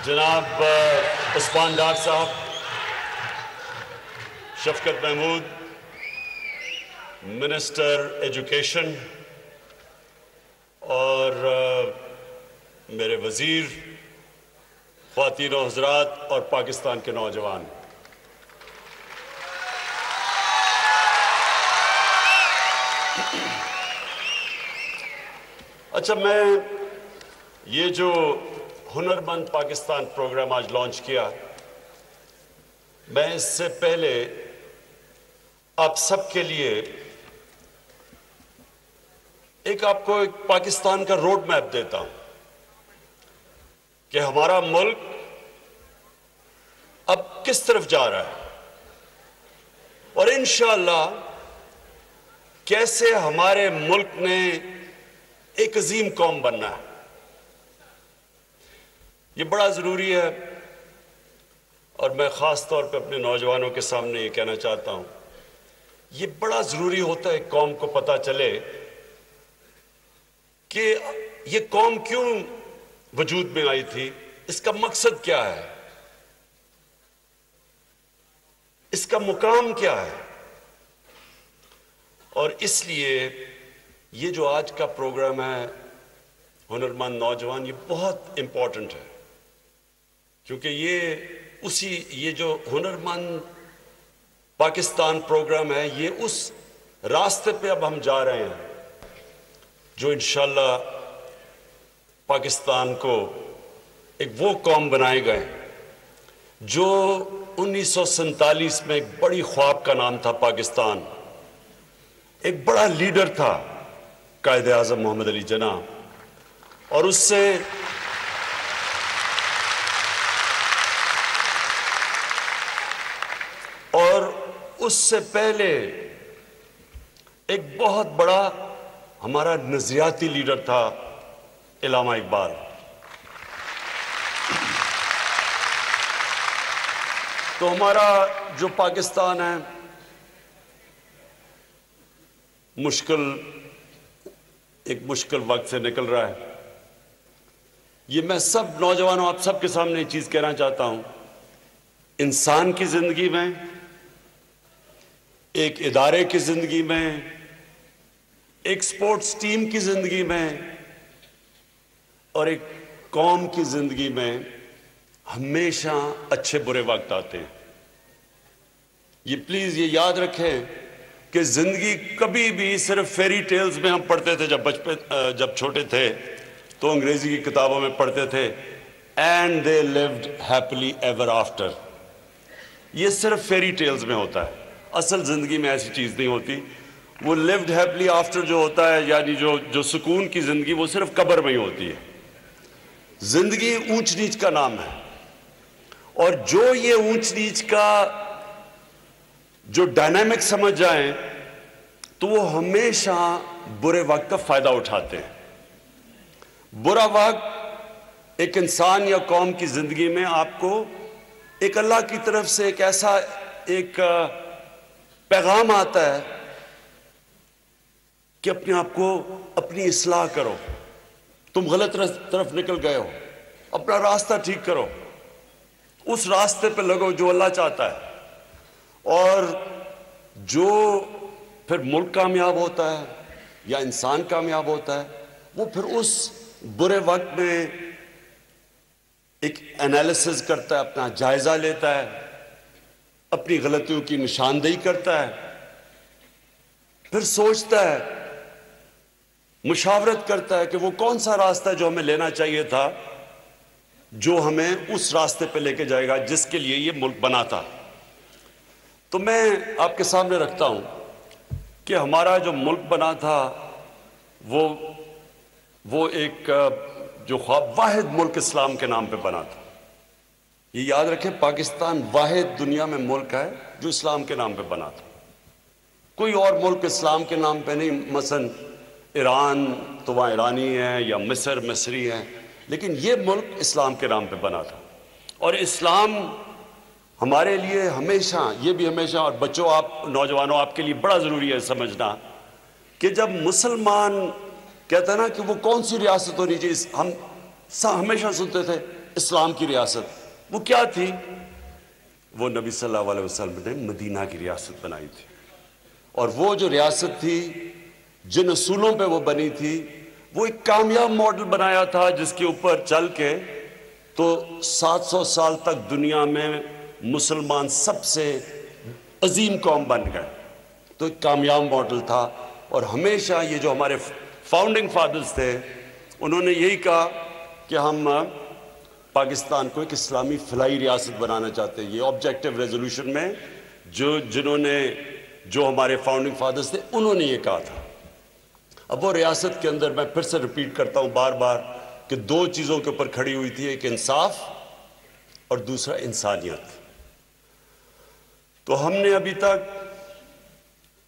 जनाब उस्मान डार साहब, शफकत Mahmood, minister education, और मेरे वज़ीर, ख्वातीन और हज़रात और पाकिस्तान के नौजवान, अच्छा, मैं ये जो हुनरमंद पाकिस्तान प्रोग्राम आज लॉन्च किया, मैं इससे पहले आप सबके लिए आपको एक पाकिस्तान का रोड मैप देता हूं कि हमारा मुल्क अब किस तरफ जा रहा है और इंशाअल्लाह कैसे हमारे मुल्क ने एक अजीम कौम बनना है। ये बड़ा ज़रूरी है और मैं ख़ास तौर पे अपने नौजवानों के सामने ये कहना चाहता हूँ, ये बड़ा ज़रूरी होता है कौम को पता चले कि ये कौम क्यों वजूद में आई थी, इसका मकसद क्या है, इसका मुकाम क्या है। और इसलिए ये जो आज का प्रोग्राम है हुनरमंद नौजवान, ये बहुत इंपॉर्टेंट है, क्योंकि ये जो हुनरमंद पाकिस्तान प्रोग्राम है, ये उस रास्ते पे अब हम जा रहे हैं जो इंशाअल्लाह पाकिस्तान को एक वो कौम बनाएगा जो 1947 में एक बड़ी ख्वाब का नाम था पाकिस्तान, एक बड़ा लीडर था कायदे आज़म मोहम्मद अली जिन्ना, और उससे पहले एक बहुत बड़ा हमारा नजरियाती लीडर था इल्लामा इकबाल। तो हमारा जो पाकिस्तान है एक मुश्किल वक्त से निकल रहा है। ये मैं सब नौजवानों, आप सबके सामने एक चीज कहना चाहता हूं, इंसान की जिंदगी में, एक इदारे की जिंदगी में, एक स्पोर्ट्स टीम की जिंदगी में और एक कौम की जिंदगी में हमेशा अच्छे बुरे वक्त आते हैं। ये प्लीज ये याद रखें कि जिंदगी कभी भी सिर्फ फेरी टेल्स में हम पढ़ते थे जब छोटे थे, तो अंग्रेजी की किताबों में पढ़ते थे and they lived happily ever after. ये सिर्फ फेरी टेल्स में होता है, असल जिंदगी में ऐसी चीज नहीं होती। वो लिव्ड हैप्पीली आफ्टर जो होता है, यानी जो सुकून की जिंदगी, वो सिर्फ कब्र में ही होती है। जिंदगी ऊंच नीच का नाम है, और जो ये ऊंच नीच का जो डायनामिक समझ जाएं तो वो हमेशा बुरे वक्त का फायदा उठाते हैं। बुरा वक्त एक इंसान या कौम की जिंदगी में आपको एक अल्लाह की तरफ से एक ऐसा एक पैगाम आता है कि अपने आप को अपनी इस्लाह करो, तुम गलत तरफ निकल गए हो, अपना रास्ता ठीक करो, उस रास्ते पे लगो जो अल्लाह चाहता है। और जो फिर मुल्क कामयाब होता है या इंसान कामयाब होता है, वो फिर उस बुरे वक्त में एक एनालिसिस करता है, अपना जायजा लेता है, अपनी गलतियों की निशानदेही करता है, फिर सोचता है, मुशावरत करता है कि वो कौन सा रास्ता है जो हमें लेना चाहिए था, जो हमें उस रास्ते पे लेके जाएगा जिसके लिए ये मुल्क बना था। तो मैं आपके सामने रखता हूं कि हमारा जो मुल्क बना था वो एक जो ख्वाब वाहिद मुल्क इस्लाम के नाम पे बना था। ये याद रखें, पाकिस्तान वाहिद दुनिया में मुल्क है जो इस्लाम के नाम पे बना था। कोई और मुल्क इस्लाम के नाम पे नहीं, मसलन ईरान तो वहाँ ईरानी है या मिस्र मिस्री है, लेकिन ये मुल्क इस्लाम के नाम पे बना था। और इस्लाम हमारे लिए हमेशा, ये भी हमेशा, और बच्चों, आप नौजवानों, आपके लिए बड़ा ज़रूरी है समझना कि जब मुसलमान कहता है ना कि वो कौन सी रियासत होनी चाहिए, हम हमेशा सुनते थे इस्लाम की रियासत, वो क्या थी? वो नबी सल्लल्लाहु अलैहि वसल्लम ने मदीना की रियासत बनाई थी। और वो जो रियासत थी, जिन असूलों पे वो बनी थी, वो एक कामयाब मॉडल बनाया था जिसके ऊपर चल के तो 700 साल तक दुनिया में मुसलमान सबसे अजीम कौम बन गए। तो एक कामयाब मॉडल था। और हमेशा ये जो हमारे फाउंडिंग फादर्स थे, उन्होंने यही कहा कि हम पाकिस्तान को एक इस्लामी फलाई रियासत बनाना चाहते हैं। ये ऑब्जेक्टिव रेजोल्यूशन में जो हमारे फाउंडिंग फादर्स थे, उन्होंने ये कहा था। अब वो रियासत के अंदर मैं फिर से रिपीट करता हूं बार बार कि दो चीज़ों के ऊपर खड़ी हुई थी, एक इंसाफ और दूसरा इंसानियत। तो हमने अभी तक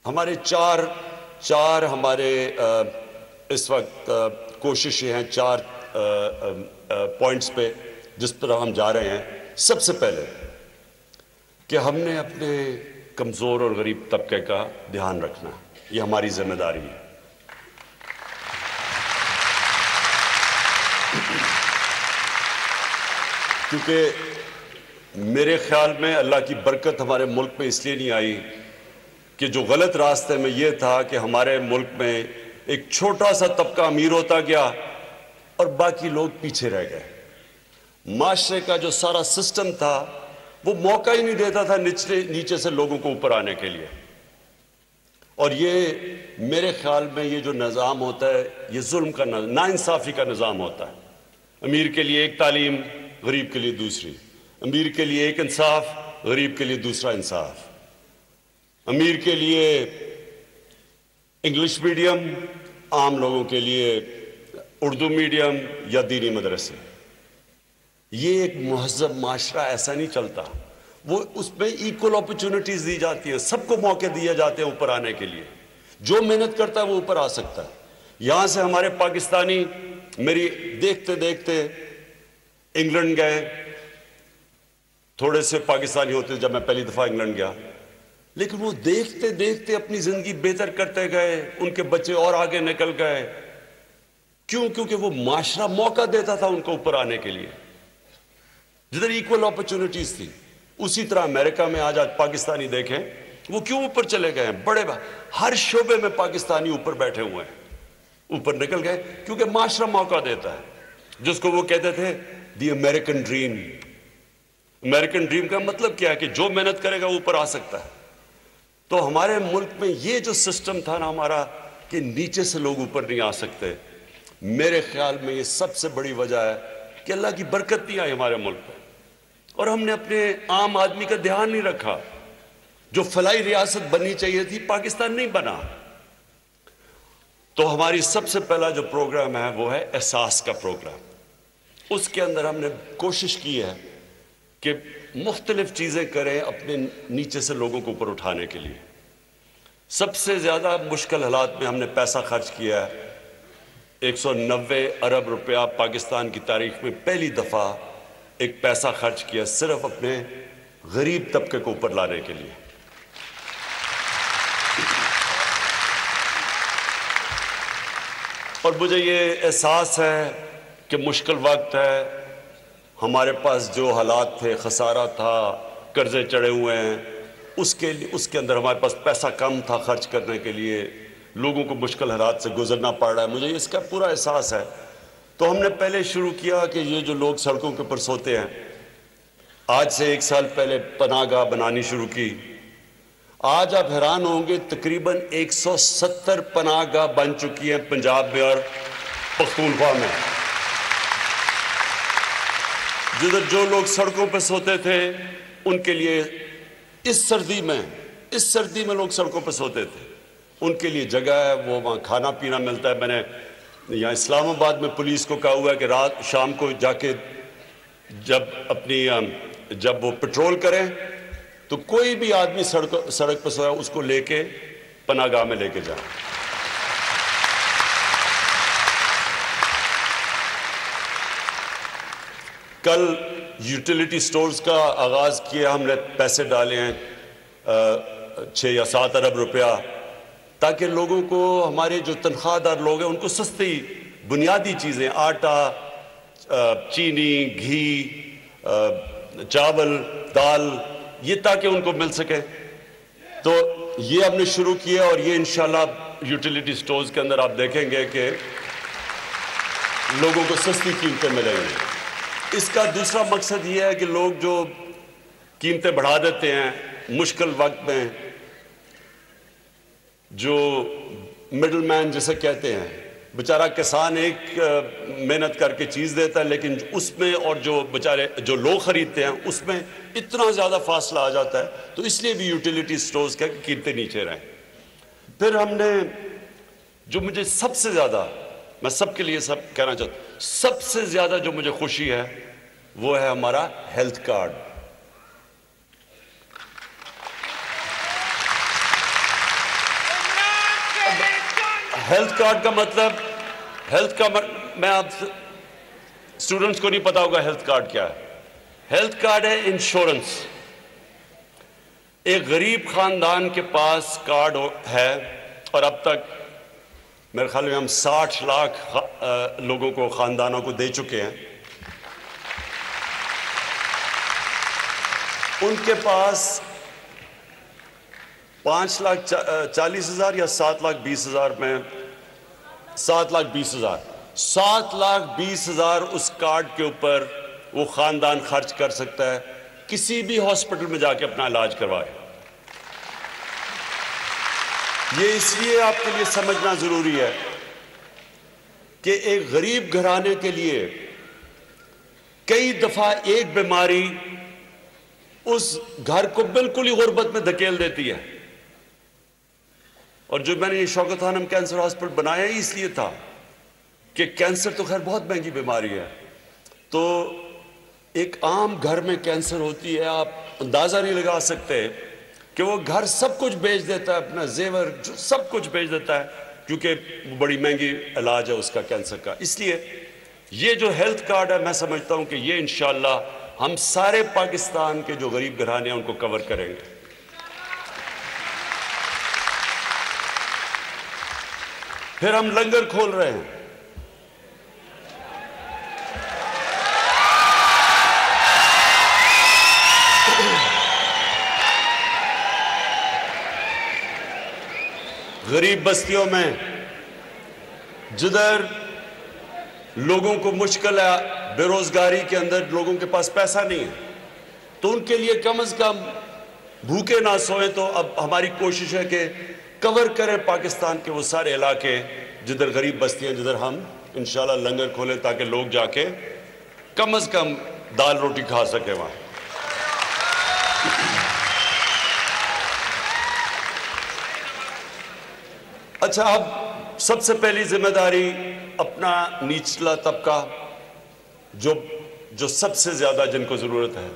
हमारे चार हमारे इस वक्त कोशिशें हैं, चार पॉइंट्स पे जिस तरह हम जा रहे हैं। सबसे पहले कि हमने अपने कमज़ोर और गरीब तबके का ध्यान रखना, ये हमारी जिम्मेदारी है। क्योंकि मेरे ख्याल में अल्लाह की बरकत हमारे मुल्क में इसलिए नहीं आई कि जो गलत रास्ते में ये था कि हमारे मुल्क में एक छोटा सा तबका अमीर होता गया और बाकी लोग पीछे रह गए। माशरे का जो सारा सिस्टम था वो मौका ही नहीं देता था नीचे से लोगों को ऊपर आने के लिए। और ये मेरे ख्याल में ये जो निज़ाम होता है, ये जुल्म का, नाइंसाफ़ी का निज़ाम होता है। अमीर के लिए एक तालीम, गरीब के लिए दूसरी। अमीर के लिए एक इंसाफ, गरीब के लिए दूसरा इंसाफ। अमीर के लिए इंग्लिश मीडियम, आम लोगों के लिए उर्दू मीडियम या दीनी मदरसे। ये एक महज़ब माशरा ऐसा नहीं चलता। वो उसमें इक्वल अपॉर्चुनिटीज़ दी जाती हैं, सबको मौके दिए जाते हैं ऊपर आने के लिए। जो मेहनत करता है वो ऊपर आ सकता है। यहाँ से हमारे पाकिस्तानी, मेरी देखते देखते इंग्लैंड गए, थोड़े से पाकिस्तानी होते जब मैं पहली दफ़ा इंग्लैंड गया, लेकिन वो देखते देखते अपनी ज़िंदगी बेहतर करते गए, उनके बच्चे और आगे निकल गए। क्यों? क्योंकि वो माशरा मौका देता था उनको ऊपर आने के लिए, जिधर इक्वल अपॉर्चुनिटीज़ थी। उसी तरह अमेरिका में आज पाकिस्तानी देखें, वो क्यों ऊपर चले गए हैं। बड़े हर शोबे में पाकिस्तानी ऊपर बैठे हुए हैं, ऊपर निकल गए, क्योंकि माशरा मौका देता है, जिसको वो कहते थे दी अमेरिकन ड्रीम। अमेरिकन ड्रीम का मतलब क्या है कि जो मेहनत करेगा वो ऊपर आ सकता है। तो हमारे मुल्क में ये जो सिस्टम था ना हमारा, कि नीचे से लोग ऊपर नहीं आ सकते, मेरे ख्याल में ये सबसे बड़ी वजह है कि अल्लाह की बरकत नहीं आई हमारे मुल्क में। और हमने अपने आम आदमी का ध्यान नहीं रखा। जो फलाई रियासत बननी चाहिए थी, पाकिस्तान नहीं बना। तो हमारी सबसे पहला जो प्रोग्राम है वो है एहसास का प्रोग्राम। उसके अंदर हमने कोशिश की है कि मुख्तलिफ चीज़ें करें अपने नीचे से लोगों को ऊपर उठाने के लिए। सबसे ज़्यादा मुश्किल हालात में हमने पैसा खर्च किया है। 190 अरब रुपया पाकिस्तान की तारीख में पहली दफ़ा एक पैसा खर्च किया सिर्फ अपने गरीब तबके को ऊपर लाने के लिए। और मुझे ये एहसास है कि मुश्किल वक्त है, हमारे पास जो हालात थे, खसारा था, कर्जे चढ़े हुए हैं, उसके अंदर हमारे पास पैसा कम था खर्च करने के लिए, लोगों को मुश्किल हालात से गुजरना पड़ रहा है, मुझे इसका पूरा एहसास है। तो हमने पहले शुरू किया कि ये जो लोग सड़कों के ऊपर सोते हैं, आज से 1 साल पहले पनाहगाह बनानी शुरू की। आज आप हैरान होंगे, तकरीबन 170 पनाहगाह बन चुकी हैं पंजाब में और पख्तूनख्वा में। जिधर जो लोग सड़कों पर सोते थे उनके लिए इस सर्दी में लोग सड़कों पर सोते थे, उनके लिए जगह है, वो वहाँ खाना पीना मिलता है। मैंने यहाँ इस्लामाबाद में पुलिस को कहा हुआ है कि रात शाम को जाके जब वो पेट्रोल करें तो कोई भी आदमी सड़क पर सोया उसको लेके पनाहगाह में लेके जाए। कल यूटिलिटी स्टोर्स का आगाज किया हमने, पैसे डाले हैं 6 या 7 अरब रुपया, ताकि लोगों को, हमारे जो तनख्वाहदार लोग हैं उनको सस्ती बुनियादी चीज़ें, आटा, चीनी, घी, चावल, दाल, ये ताकि उनको मिल सके। तो ये हमने शुरू किया और ये इंशाल्लाह यूटिलिटी स्टोर्स के अंदर आप देखेंगे कि लोगों को सस्ती कीमतें मिलेंगी। इसका दूसरा मकसद ये है कि लोग जो कीमतें बढ़ा देते हैं मुश्किल वक्त में, जो मिडलमैन जिसे कहते हैं, बेचारा किसान एक मेहनत करके चीज़ देता है लेकिन उसमें और जो बेचारे जो लोग ख़रीदते हैं उसमें इतना ज़्यादा फासला आ जाता है, तो इसलिए भी यूटिलिटी स्टोर्स का कीमतें नीचे रहें। फिर हमने जो मुझे सबसे ज़्यादा, मैं सबके लिए सब कहना चाहता हूँ, सबसे ज़्यादा जो मुझे खुशी है वो है हमारा हेल्थ कार्ड। हेल्थ कार्ड का मतलब, मैं आप स्टूडेंट्स को नहीं पता होगा हेल्थ कार्ड क्या है। हेल्थ कार्ड है इंश्योरेंस। एक गरीब खानदान के पास कार्ड है और अब तक मेरे ख्याल में हम 60 लाख लोगों को, खानदानों को दे चुके हैं। उनके पास 5,40,000 या 7,20,000 में 7,20,000 7,20,000 उस कार्ड के ऊपर वो खानदान खर्च कर सकता है, किसी भी हॉस्पिटल में जाके अपना इलाज करवाए। ये इसलिए आपके लिए समझना जरूरी है कि एक गरीब घराने के लिए कई दफा एक बीमारी उस घर को बिल्कुल ही गुर्बत में धकेल देती है। और जो मैंने ये शौकत खानम कैंसर हॉस्पिटल बनाया ही इसलिए था कि कैंसर तो खैर बहुत महंगी बीमारी है, तो एक आम घर में कैंसर होती है, आप अंदाजा नहीं लगा सकते कि वो घर सब कुछ बेच देता है, अपना जेवर सब कुछ बेच देता है, क्योंकि बड़ी महंगी इलाज है उसका कैंसर का। इसलिए ये जो हेल्थ कार्ड है, मैं समझता हूं कि ये इंशाल्लाह हम सारे पाकिस्तान के जो गरीब घराने हैं उनको कवर करेंगे। फिर हम लंगर खोल रहे हैं। गरीब बस्तियों में जिधर लोगों को मुश्किल है, बेरोजगारी के अंदर लोगों के पास पैसा नहीं है, तो उनके लिए कम से कम भूखे ना सोए। तो अब हमारी कोशिश है कि कवर करें पाकिस्तान के वो सारे इलाके जिधर गरीब बस्तियां, जिधर हम इंशाल्लाह लंगर खोलें ताकि लोग जाके कम से कम दाल रोटी खा सके वहां। अच्छा, अब सबसे पहली जिम्मेदारी अपना निचला तबका, जो सबसे ज्यादा जिनको जरूरत है,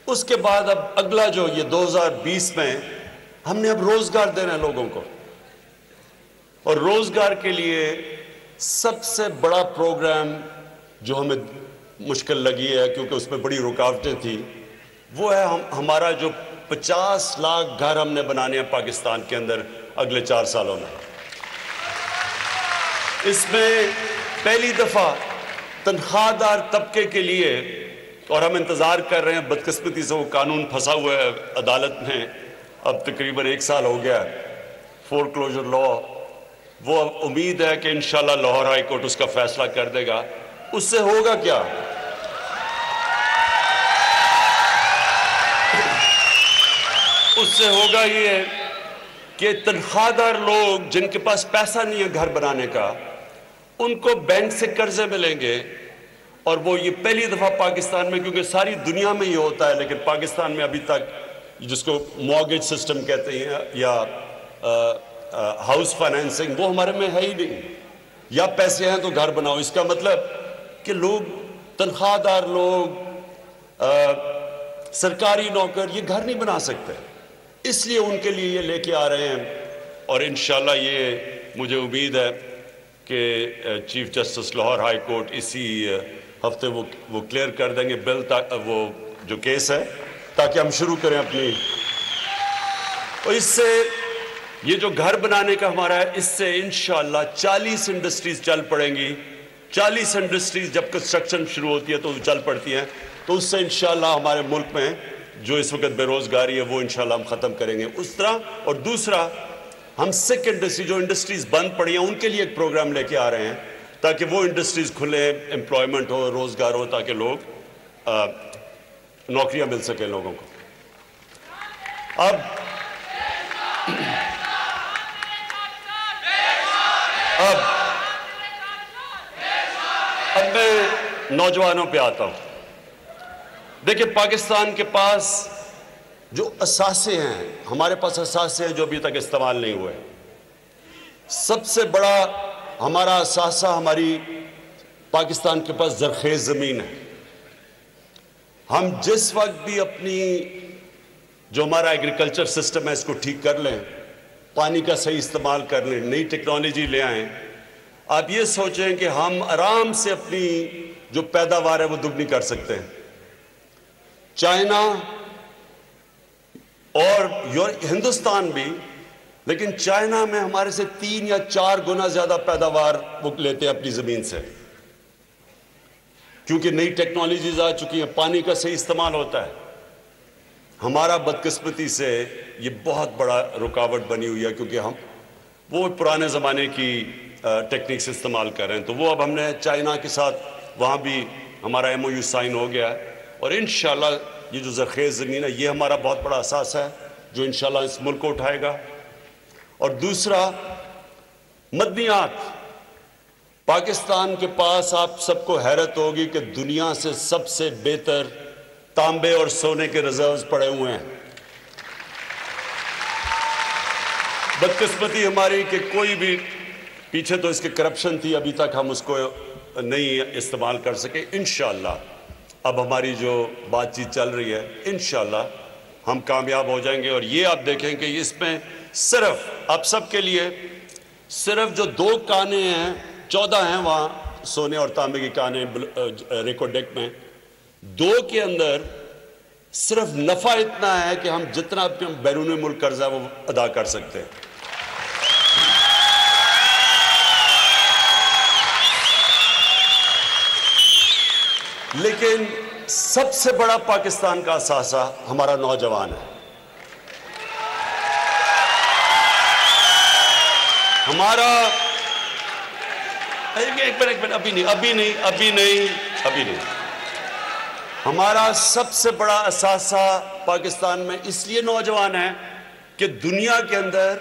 उसके बाद अब अगला जो ये 2020 में हमने अब रोजगार देना है लोगों को। और रोजगार के लिए सबसे बड़ा प्रोग्राम जो हमें मुश्किल लगी है, क्योंकि उसमें बड़ी रुकावटें थी, वो है हमारा जो 50 लाख घर हमने बनाने हैं पाकिस्तान के अंदर अगले 4 सालों में। इसमें पहली दफा तनख्वाहदार तबके के लिए, और हम इंतजार कर रहे हैं, बदकिस्मती से वो कानून फंसा हुआ है अदालत में, अब तकरीबन 1 साल हो गया, फोरक्लोजर लॉ। वो उम्मीद है कि इंशाल्लाह लाहौर हाई कोर्ट उसका फैसला कर देगा। उससे होगा क्या, उससे होगा ये कि तनख्वाहदार लोग जिनके पास पैसा नहीं है घर बनाने का, उनको बैंक से कर्जे मिलेंगे। और वो ये पहली दफा पाकिस्तान में, क्योंकि सारी दुनिया में ये होता है लेकिन पाकिस्तान में अभी तक जिसको मॉर्गेज सिस्टम कहते हैं या हाउस फाइनेंसिंग, वो हमारे में है ही नहीं। या पैसे हैं तो घर बनाओ, इसका मतलब कि लोग, तनख्वाहदार लोग, सरकारी नौकर, ये घर नहीं बना सकते। इसलिए उनके लिए ये लेके आ रहे हैं। और इंशाल्लाह ये मुझे उम्मीद है कि chief justice Lahore high court इसी हफ्ते वो क्लियर कर देंगे बिल, वो जो केस है, ताकि हम शुरू करें अपनी। और इससे ये जो घर बनाने का हमारा है, इससे इंशाल्लाह 40 इंडस्ट्रीज चल पड़ेंगी 40 इंडस्ट्रीज जब कंस्ट्रक्शन शुरू होती है तो चल पड़ती हैं, तो उससे इंशाल्लाह हमारे मुल्क में जो इस वक्त बेरोजगारी है वो इंशाल्लाह हम ख़त्म करेंगे उस तरह। और दूसरा, हम सिक इंडस्ट्री, जो इंडस्ट्रीज बंद पड़ी हैं, उनके लिए एक प्रोग्राम लेके आ रहे हैं ताकि वो इंडस्ट्रीज खुले, एम्प्लॉयमेंट हो, रोजगार हो, ताकि लोग नौकरियां मिल सके लोगों को। अब मैं नौजवानों पे आता हूं। देखिए, पाकिस्तान के पास जो असासे हैं, हमारे पास असासे हैं जो अभी तक इस्तेमाल नहीं हुए। सबसे बड़ा हमारा असासा, हमारी पाकिस्तान के पास ज़रख़ेज़ ज़मीन है। हम जिस वक्त भी अपनी जो हमारा एग्रीकल्चर सिस्टम है इसको ठीक कर लें, पानी का सही इस्तेमाल कर लें, नई टेक्नोलॉजी ले आएं, आप ये सोचें कि हम आराम से अपनी जो पैदावार है वो दुगनी कर सकते हैं। चाइना और हिंदुस्तान भी, लेकिन चाइना में हमारे से 3 या 4 गुना ज्यादा पैदावार वो लेते हैं अपनी जमीन से, क्योंकि नई टेक्नोलॉजीज आ चुकी हैं, पानी का सही इस्तेमाल होता है। हमारा बदकिस्मती से ये बहुत बड़ा रुकावट बनी हुई है, क्योंकि हम वो पुराने ज़माने की टेक्निक्स इस्तेमाल कर रहे हैं। तो वो अब हमने चाइना के साथ वहाँ भी हमारा MOU साइन हो गया है, और इंशाल्लाह ये जो ज़रख़ेज़ ज़मीन है ये हमारा बहुत बड़ा असास है जो इंशाल्लाह इस मुल्क को उठाएगा। और दूसरा, मदनियात। पाकिस्तान के पास, आप सबको हैरत होगी कि दुनिया से सबसे बेहतर तांबे और सोने के रिजर्व्स पड़े हुए हैं। बदकिस्मती हमारी कि कोई भी, पीछे तो इसकी करप्शन थी, अभी तक हम उसको नहीं इस्तेमाल कर सके। इंशाल्लाह अब हमारी जो बातचीत चल रही है, इंशाल्लाह हम कामयाब हो जाएंगे। और ये आप देखें कि इसमें सिर्फ आप सबके लिए सिर्फ जो 2 काने हैं, 14 हैं वहाँ सोने और तांबे की काने रेकोडेक में, 2 के अंदर सिर्फ नफा इतना है कि हम जितना बैरून मुल्क कर्जा वो अदा कर सकते हैं। लेकिन सबसे बड़ा पाकिस्तान का असासा हमारा नौजवान है। हमारा एक मिनट, अभी नहीं। हमारा सबसे बड़ा असासा पाकिस्तान में इसलिए नौजवान है कि दुनिया के अंदर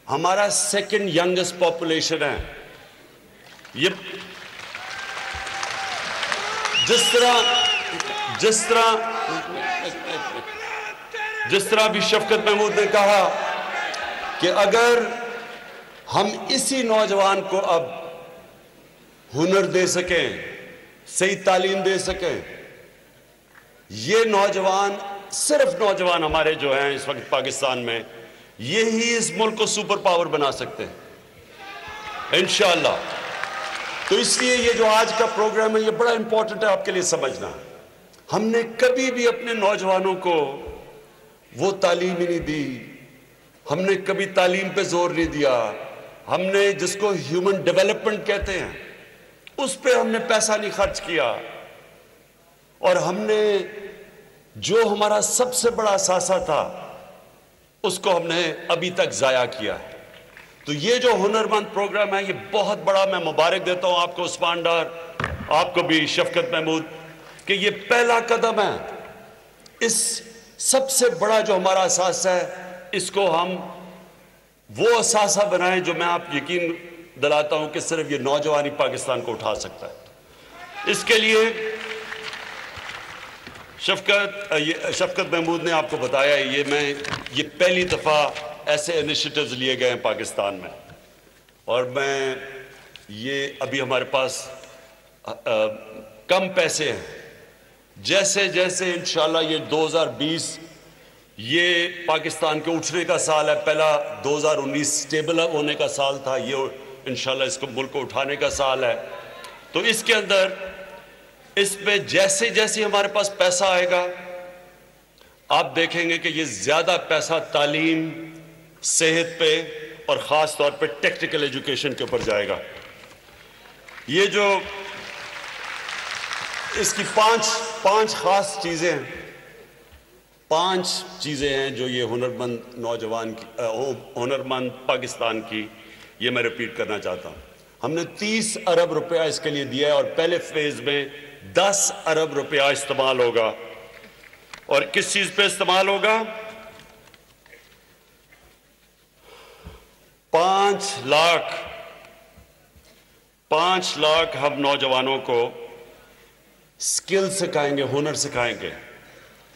हमारा 2nd यंगेस्ट पॉपुलेशन है। ये जिस तरह भी शफकत महमूद ने कहा कि अगर हम इसी नौजवान को अब हुनर दे सकें, सही तालीम दे सकें, ये नौजवान, सिर्फ नौजवान हमारे जो हैं इस वक्त पाकिस्तान में, ये ही इस मुल्क को सुपर पावर बना सकते हैं इंशाअल्लाह। तो इसलिए ये जो आज का प्रोग्राम है ये बड़ा इंपॉर्टेंट है आपके लिए समझना। हमने कभी भी अपने नौजवानों को वो तालीम ही नहीं दी, हमने कभी तालीम पे जोर नहीं दिया। हमने जिसको ह्यूमन डेवलपमेंट कहते हैं उस पे हमने पैसा नहीं खर्च किया, और हमने जो हमारा सबसे बड़ा असासा था उसको हमने अभी तक जाया किया है। तो ये जो हुनरमंद प्रोग्राम है ये बहुत बड़ा, मैं मुबारक देता हूं आपको उस्मान डार, आपको भी शफकत महमूद, कि ये पहला कदम है। इस सबसे बड़ा जो हमारा असास है इसको हम वो असासा बनाएं जो मैं आप यकीन दिलाता हूं कि सिर्फ ये नौजवान ही पाकिस्तान को उठा सकता है। इसके लिए शफकत महमूद ने आपको बताया, ये पहली दफा ऐसे इनिशिएटिव्स लिए गए हैं पाकिस्तान में, और मैं ये अभी हमारे पास कम पैसे हैं, जैसे जैसे इंशाल्लाह ये 2020 ये पाकिस्तान के उठने का साल है। पहला 2019 स्टेबल होने का साल था, ये इंशाल्लाह इसको मुल्क को उठाने का साल है। तो इसके अंदर इसमें जैसे जैसे हमारे पास पैसा आएगा आप देखेंगे कि ये ज्यादा पैसा तालीम, सेहत पे और ख़ास तौर पे टेक्निकल एजुकेशन के ऊपर जाएगा। ये जो इसकी पांच खास चीजें हैं, 5 चीजें हैं जो ये हुनरमंद नौजवान की हुनरमंद पाकिस्तान की, ये मैं रिपीट करना चाहता हूं। हमने 30 अरब रुपया इसके लिए दिया है और पहले फेज में 10 अरब रुपया इस्तेमाल होगा। और किस चीज पे इस्तेमाल होगा? 5 लाख हम नौजवानों को स्किल सिखाएंगे, हुनर सिखाएंगे,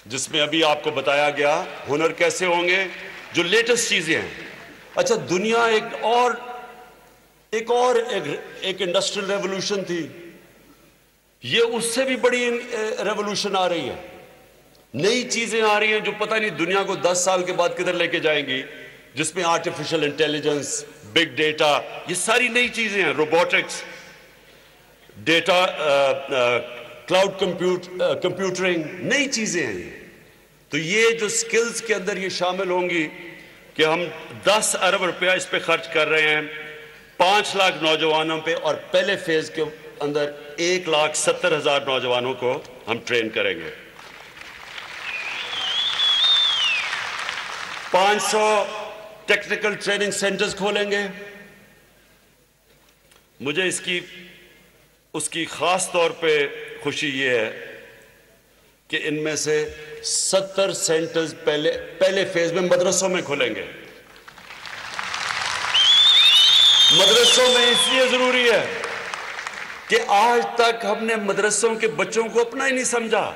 जिसमें अभी आपको बताया गया हुनर कैसे होंगे, जो लेटेस्ट चीजें हैं। अच्छा, दुनिया एक इंडस्ट्रियल रेवोल्यूशन थी, ये उससे भी बड़ी रेवोल्यूशन आ रही है। नई चीजें आ रही हैं जो पता नहीं दुनिया को 10 साल के बाद किधर लेके जाएंगी, जिसमें आर्टिफिशियल इंटेलिजेंस, बिग डेटा, ये सारी नई चीजें हैं, रोबोटिक्स, डेटा, क्लाउड कंप्यूटरिंग, नई चीजें हैं। तो ये जो स्किल्स के अंदर ये शामिल होंगी कि हम 10 अरब रुपया इस पे खर्च कर रहे हैं 5 लाख नौजवानों पे, और पहले फेज के अंदर 1,70,000 नौजवानों को हम ट्रेन करेंगे। 500 टेक्निकल ट्रेनिंग सेंटर्स खोलेंगे। मुझे उसकी खास तौर पे खुशी ये है कि इनमें से 70 सेंटर्स पहले फेज में मदरसों में खुलेंगे। मदरसों में इसलिए जरूरी है कि आज तक हमने मदरसों के बच्चों को अपना ही नहीं समझा।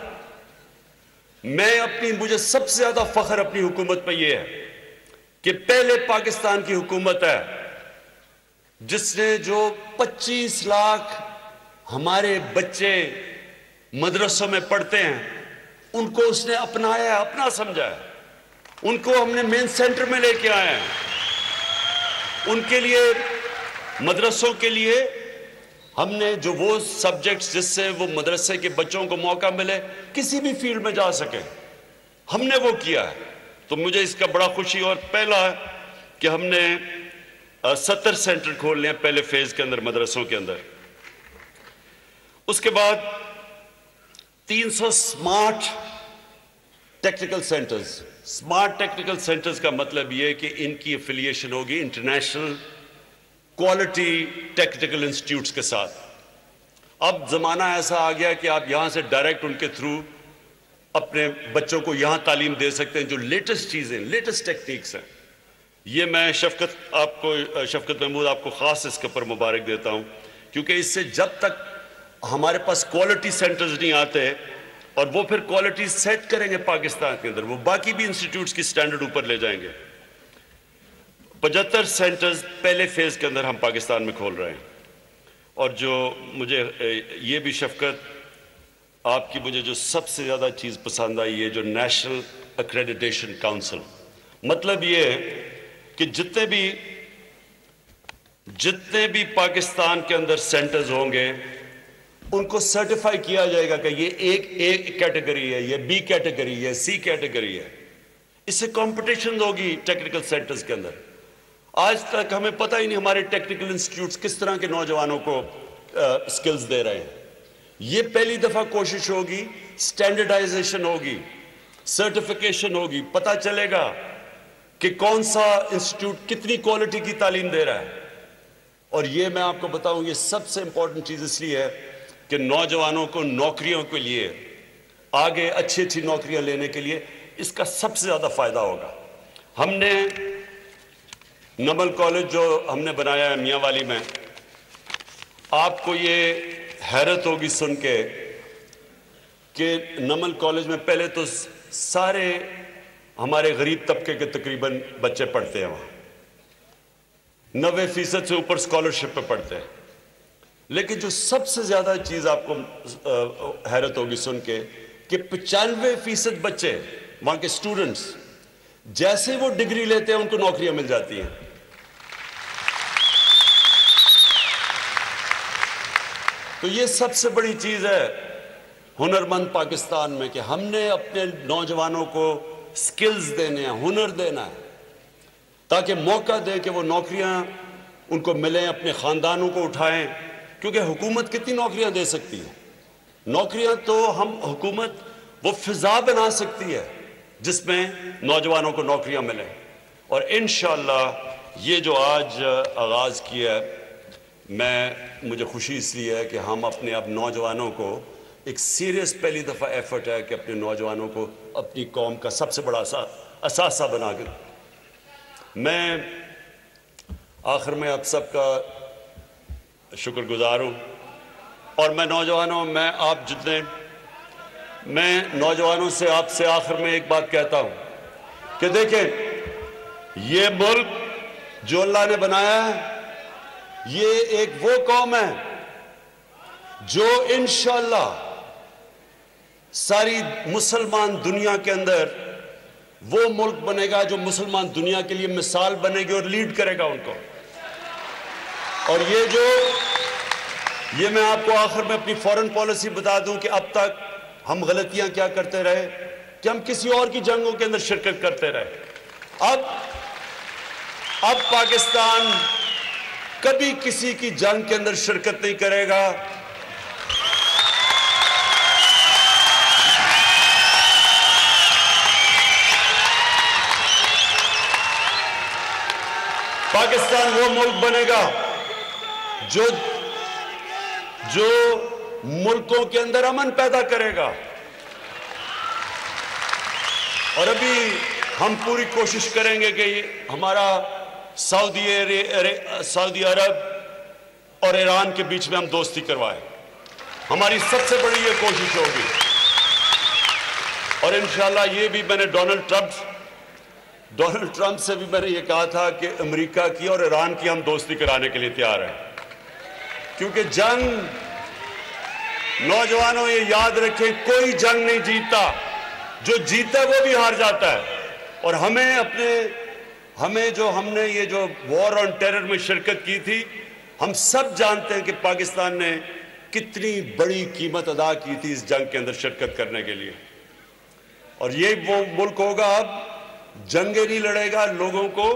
मुझे सबसे ज्यादा फख्र अपनी हुकूमत पर यह है कि पहले पाकिस्तान की हुकूमत है जिसने जो 25 लाख हमारे बच्चे मदरसों में पढ़ते हैं उनको उसने अपनाया, अपना समझा है। उनको हमने मेन सेंटर में लेके आए हैं। उनके लिए, मदरसों के लिए हमने जो वो सब्जेक्ट्स जिससे वो मदरसे के बच्चों को मौका मिले किसी भी फील्ड में जा सके, हमने वो किया है। तो मुझे इसका बड़ा खुशी। और पहला है कि हमने 70 सेंटर खोलने हैं पहले फेज के अंदर मदरसों के अंदर। उसके बाद 300 smart technical centres. Smart technical centres का मतलब यह है कि इनकी एफिलिएशन होगी इंटरनेशनल क्वालिटी टेक्निकल इंस्टीट्यूट्स के साथ। अब जमाना ऐसा आ गया कि आप यहां से डायरेक्ट उनके थ्रू अपने बच्चों को यहां तालीम दे सकते हैं, जो लेटेस्ट चीजें, लेटेस्ट टेक्निक्स हैं। ये मैं शफकत महमूद आपको खास इसके ऊपर मुबारक देता हूं, क्योंकि इससे जब तक हमारे पास क्वालिटी सेंटर्स नहीं आते और वो फिर क्वालिटी सेट करेंगे पाकिस्तान के अंदर, वो बाकी भी इंस्टीट्यूट्स की स्टैंडर्ड ऊपर ले जाएंगे। 75 सेंटर्स पहले फेज के अंदर हम पाकिस्तान में खोल रहे हैं। और जो मुझे ये भी शफकत आपकी, मुझे जो सबसे ज़्यादा चीज़ पसंद आई है जो नेशनल एक्रेडिटेशन काउंसिल, मतलब ये है कि जितने भी पाकिस्तान के अंदर सेंटर्स होंगे उनको सर्टिफाई किया जाएगा कि ये एक कैटेगरी है, ये बी कैटेगरी है, सी कैटेगरी है। इससे कंपटीशन होगी टेक्निकल सेंटर्स के अंदर। आज तक हमें पता ही नहीं हमारे टेक्निकल इंस्टीट्यूट्स किस तरह के नौजवानों को स्किल्स दे रहे हैं। ये पहली दफा कोशिश होगी, स्टैंडर्डाइजेशन होगी, सर्टिफिकेशन होगी, पता चलेगा कि कौन सा इंस्टीट्यूट कितनी क्वालिटी की तालीम दे रहा है। और ये मैं आपको बताऊं, ये सबसे इंपॉर्टेंट चीज इसलिए है कि नौजवानों को नौकरियों के लिए, आगे अच्छी नौकरियां लेने के लिए इसका सबसे ज्यादा फायदा होगा। हमने नमल कॉलेज जो हमने बनाया है मियांवाली में, आपको ये हैरत होगी सुन के कि नमल कॉलेज में पहले तो सारे हमारे गरीब तबके के तकरीबन बच्चे पढ़ते हैं। वहां 90% से ऊपर स्कॉलरशिप पे पढ़ते हैं। लेकिन जो सबसे ज्यादा चीज आपको हैरत होगी सुन के कि 95% बच्चे वहां के स्टूडेंट्स जैसे वो डिग्री लेते हैं उनको नौकरियां मिल जाती हैं। तो ये सबसे बड़ी चीज है हुनरमंद पाकिस्तान में कि हमने अपने नौजवानों को स्किल्स देने हैं, हुनर देना है, ताकि मौका दे कि वो नौकरियां उनको मिलें, अपने खानदानों को उठाएं। क्योंकि हुकूमत कितनी नौकरियां दे सकती है? नौकरियां तो हुकूमत वो फिजा बना सकती है जिसमें नौजवानों को नौकरियां मिले। और इंशाअल्लाह ये जो आज आगाज़ किया है, मुझे खुशी इसलिए है कि हम अपने अब नौजवानों को एक सीरियस पहली दफ़ा एफर्ट है कि अपने नौजवानों को अपनी कौम का सबसे बड़ा असासा बना कर। मैं आखिर में आप सबका शुक्रगुजार हूँ और मैं नौजवानों से आपसे आखिर में एक बात कहता हूँ कि देखें, ये मुल्क जो अल्लाह ने बनाया है, ये एक वो कौम है जो इंशाअल्लाह सारी मुसलमान दुनिया के अंदर वो मुल्क बनेगा जो मुसलमान दुनिया के लिए मिसाल बनेगी और लीड करेगा उनको। और ये मैं आपको आखिर में अपनी फॉरेन पॉलिसी बता दूं कि अब तक हम गलतियां क्या करते रहे कि हम किसी और की जंगों के अंदर शिरकत करते रहे। अब पाकिस्तान कभी किसी की जंग के अंदर शिरकत नहीं करेगा। पाकिस्तान वो मुल्क बनेगा जो मुल्कों के अंदर अमन पैदा करेगा। और अभी हम पूरी कोशिश करेंगे कि हमारा सऊदी अरब और ईरान के बीच में हम दोस्ती करवाएं। हमारी सबसे बड़ी ये कोशिश होगी। और इंशाअल्लाह ये भी मैंने डोनाल्ड ट्रंप से भी मैंने ये कहा था कि अमेरिका की और ईरान की हम दोस्ती कराने के लिए तैयार हैं, क्योंकि जंग, नौजवानों ये याद रखें, कोई जंग नहीं जीतता, जो जीता वो भी हार जाता है। और हमने ये जो वॉर ऑन टेरर में शिरकत की थी, हम सब जानते हैं कि पाकिस्तान ने कितनी बड़ी कीमत अदा की थी इस जंग के अंदर शिरकत करने के लिए। और ये वो मुल्क होगा अब जंगे नहीं लड़ेगा, लोगों को